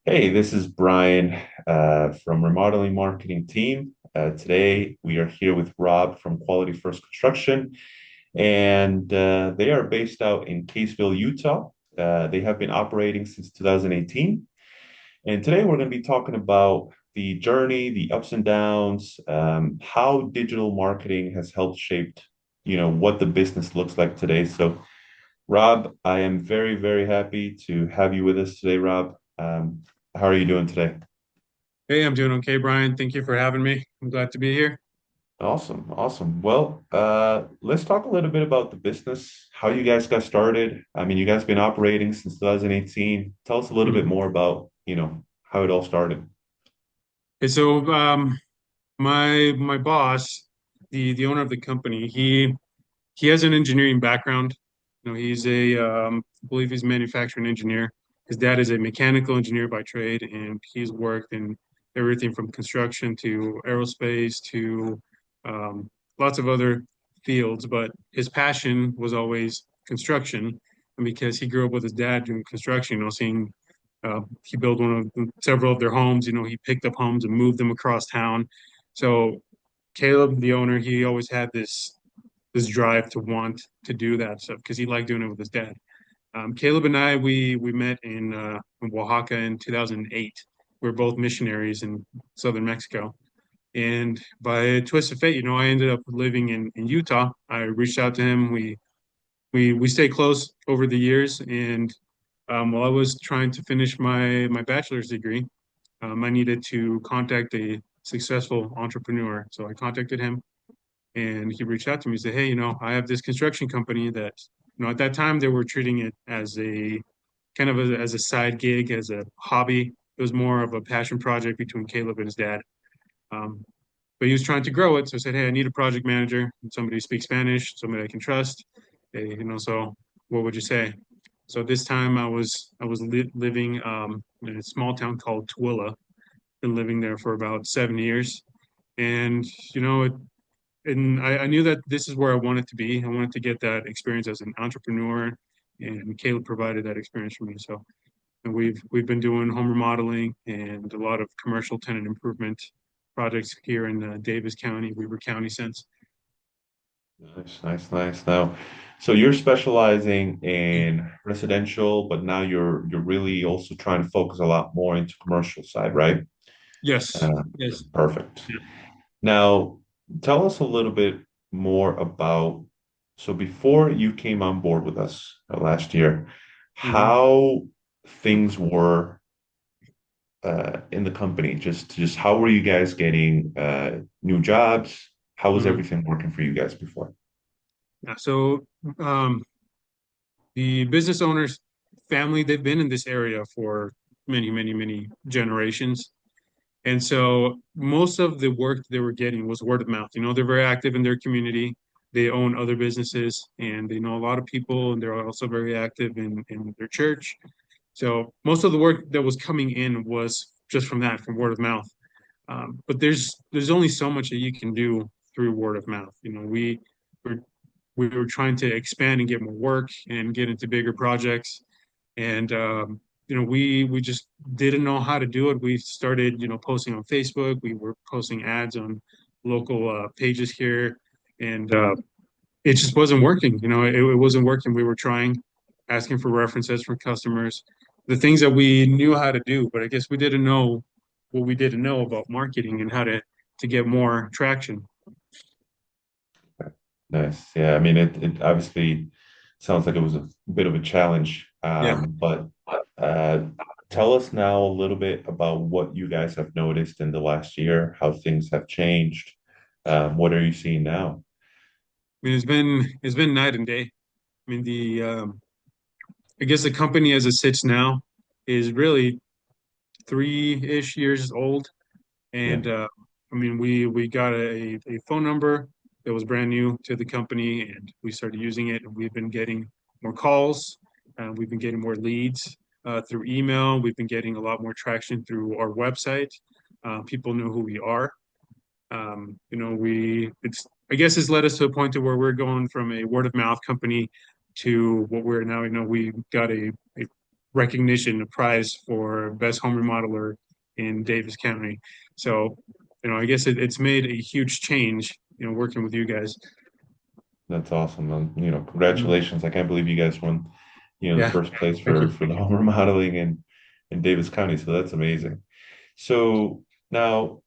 Hey, this is Brian from Remodeling Marketing Team. Today we are here with Rob from Quality First Construction, and they are based out in Kaysville, Utah. They have been operating since 2018, and today we're going to be talking about the journey, the ups and downs, how digital marketing has helped shape, what the business looks like today. So, Rob, I am very, very happy to have you with us today, Rob. How are you doing today? Hey, I'm doing okay, Brian. Thank you for having me. I'm glad to be here. Awesome, awesome. Well, let's talk a little bit about the business, how you guys got started. I mean, you guys been operating since 2018. Tell us a little bit Mhm. more about, how it all started. Okay, so my boss, the owner of the company, he has an engineering background. He's I believe he's a manufacturing engineer. His dad is a mechanical engineer by trade, and he's worked in everything from construction to aerospace to lots of other fields. But his passion was always construction, and because he grew up with his dad doing construction, seeing he built several of their homes. He picked up homes and moved them across town. So Caleb, the owner, he always had this drive to want to do that stuff because he liked doing it with his dad. Caleb and I, we met in Oaxaca in 2008. We are both missionaries in southern Mexico, and by a twist of fate, I ended up living in Utah. I reached out to him. We stayed close over the years, and while I was trying to finish my bachelor's degree, I needed to contact a successful entrepreneur. So I contacted him, and he reached out to me and said, "Hey, I have this construction company that, at that time they were treating it as a kind of as a side gig, as a hobby. It was more of a passion project between Caleb and his dad. Um, but he was trying to grow it. So I said, hey, I need a project manager, somebody who speaks Spanish, somebody I can trust. Hey, so what would you say? So this time I was living in a small town called Tooele. Been living there for about 7 years, and I knew that this is where I wanted to be. I wanted to get that experience as an entrepreneur, and Caleb provided that experience for me. So, and we've been doing home remodeling and a lot of commercial tenant improvement projects here in Davis County, Weber County since. Nice, nice, nice. Now, so you're specializing in residential, but now you're really also trying to focus a lot more into commercial side, right? Yes, Uh, yes. Perfect. Now, tell us a little bit more about, so before you came on board with us last year, Mhm. how things were in the company. Just how were you guys getting new jobs? How was Mhm. everything working for you guys before? Yeah, so um, the business owner's family, they've been in this area for many, many, many generations. And so most of the work they were getting was word of mouth. They're very active in their community. They own other businesses and they know a lot of people, and they're also very active in their church. So most of the work that was coming in was just from word of mouth. But there's only so much that you can do through word of mouth. Were we were trying to expand and get more work and get into bigger projects, and we just didn't know how to do it. We started posting on Facebook. We were posting ads on local pages here, and it just wasn't working. It wasn't working. We were trying, asking for references from customers, the things that we knew how to do, but I guess we didn't know what we didn't know about marketing and how to get more traction. Nice. Yeah, I mean, it obviously sounds like it was a bit of a challenge. Yeah. But uh, tell us now a little bit about what you guys have noticed in the last year, how things have changed. What are you seeing now? I mean, it's been night and day. I mean, the I guess the company as it sits now is really 3-ish years old. Yeah. And I mean, we got a phone number that was brand new to the company, and we started using it. And we've been getting more calls, we've been getting more leads through email. We've been getting a lot more traction through our website. People know who we are. It's I guess it's led us to a point to where we're going from a word of mouth company to what we're now. We got a recognition, a prize for best home remodeler in Davis County. So, I guess it's made a huge change, working with you guys. That's awesome. Mhm. Congratulations. I can't believe you guys won, the Yeah, first place thank you. for the home remodeling in Davis County. So that's amazing. So now,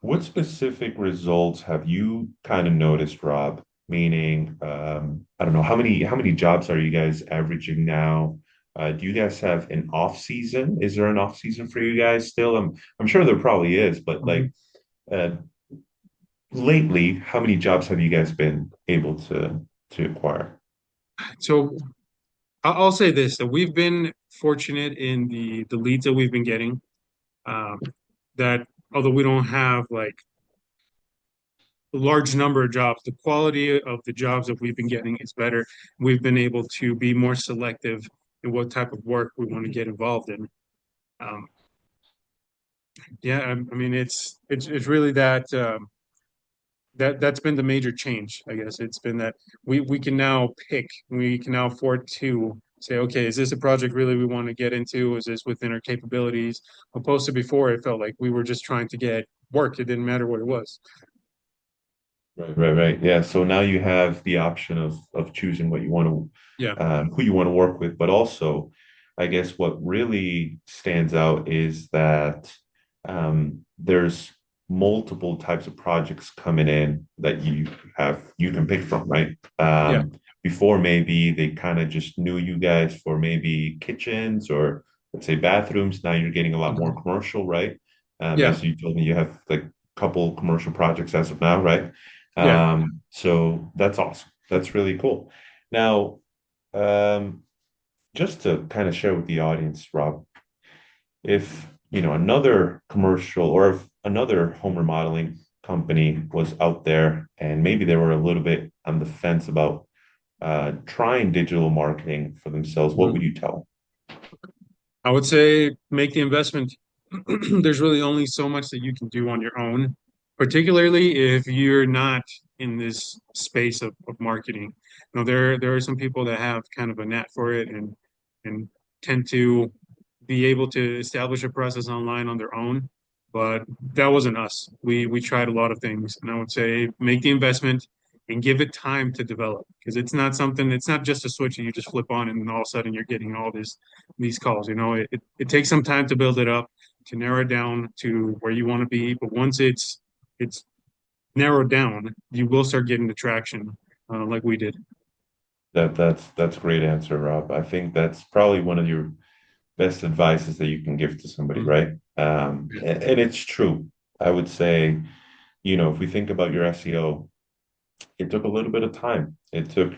what specific results have you kind of noticed, Rob? Meaning, I don't know, how many jobs are you guys averaging now? Do you guys have an off season? Is there an off season for you guys still? I'm sure there probably is, but like Mhm. uh, lately, how many jobs have you guys been able to acquire? So I'll say this, that we've been fortunate in the leads that we've been getting. Um, that although we don't have like a large number of jobs, the quality of the jobs that we've been getting is better. We've been able to be more selective in what type of work we want to get involved in. Um, yeah, I mean, it's really that's been the major change, I guess. It's been that we can now pick, we can now afford to say, okay, is this a project really we want to get into? Is this within our capabilities? Opposed to before, it felt like we were just trying to get work. It didn't matter what it was. Right, right, right. Yeah. So now you have the option of choosing what you want Yeah. to, who you want to work with, but also, I guess what really stands out is that there's multiple types of projects coming in that you can pick from, right? Yeah. Before maybe they kind of just knew you guys for maybe kitchens or let's say bathrooms. Now you're getting a lot more Mhm. commercial, right? Yeah. As you told me, you have like a couple commercial projects as of now, right? Yeah. So that's awesome. That's really cool. Now, um, just to kind of share with the audience, Rob, if another commercial or if another home remodeling company was out there and maybe they were a little bit on the fence about trying digital marketing for themselves, what would Mhm. you tell I would say make the investment. There's really only so much that you can do on your own, particularly if you're not in this space of marketing. There are some people that have kind of a knack for it and tend to be able to establish a process online on their own. But that wasn't us. We tried a lot of things, and I would say make the investment and give it time to develop because it's not just a switch that you just flip on and then all of a sudden you're getting all these calls. It takes some time to build it up, to narrow it down to where you want to be. But once it's narrowed down, you will start getting the traction, like we did. that's a great answer, Rob. I think that's probably one of your best advices that you can give to somebody, Mhm. right? And it's true. I would say, if we think about your SEO, it took a little bit of time. It took,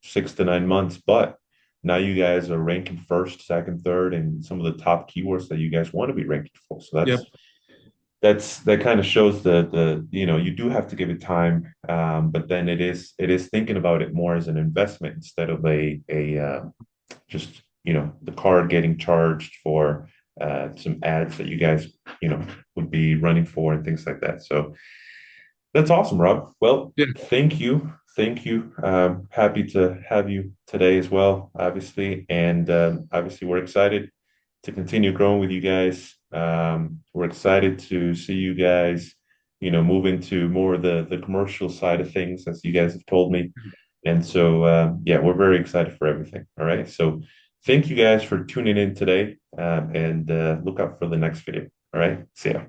6 to 9 months, but now you guys are ranking first, second, third, and some of the top keywords that you guys want to be ranking for. So Yep. that kind of shows the you do have to give it time, but then it is thinking about it more as an investment instead of a just the card getting charged for some ads that you guys would be running for and things like that. So that's awesome, Rob. Well, Yeah. thank you. Thank you. Happy to have you today as well, obviously. And obviously, we're excited to continue growing with you guys. We're excited to see you guys, move into more of the commercial side of things, as you guys have told me. And so, yeah, we're very excited for everything. All right. So, thank you guys for tuning in today and look out for the next video. All right. See ya.